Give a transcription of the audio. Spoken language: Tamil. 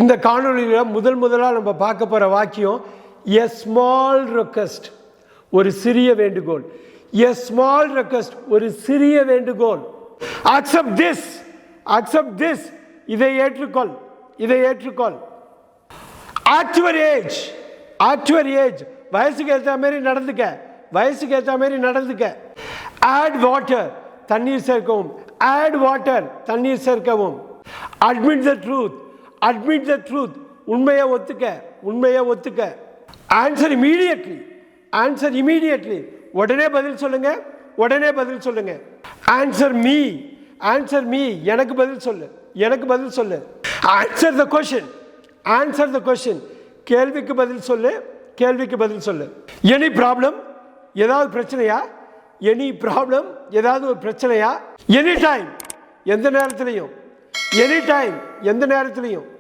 இந்த காணொளியில் முதலாக நம்ம பார்க்க போகிற வாக்கியம் எ ஸ்மால் ரெக்வெஸ்ட், ஒரு சிறிய வேண்டுகோள். எ ஸ்மால் ரெக்வெஸ்ட், ஒரு சிறிய வேண்டுகோள். அக்செப்ட் திஸ், அக்செப்ட் திஸ், இதை ஏற்றுக்கொள், இதை ஏற்றுக்கொள். Add your age, add your age, வயசுக்கு ஏற்ற மாதிரி நடந்துக்க, வயசுக்கு ஏற்ற மாதிரி நடந்துக்க. ஆட் வாட்டர், தண்ணீர் சேர்க்கவும். ஆட் வாட்டர், தண்ணீர் சேர்க்கவும். Admit the truth, admit the truth, உண்மையை ஒத்துக்க, உண்மையை ஒத்துக்க. ஆன்சர் இமீடியட்லி, ஆன்சர் இமீடியட்லி, உடனே பதில் சொல்லுங்க, உடனே பதில் சொல்லுங்க. ஆன்சர் மீ, ஆன்சர் மீ, எனக்கு பதில் சொல்லு, எனக்கு பதில் சொல்லு. Answer the question, answer the question, கேள்விக்கு பதில் சொல்லு, கேள்விக்கு பதில் சொல்லு. எனி ப்ராப்ளம், ஏதாவது பிரச்சனையா? எனி ப்ராப்ளம், ஏதாவது ஒரு பிரச்சனையா? எனி டைம், எந்த நேரத்திலையும். எனி டைம், எந்த நேரத்திலையும்.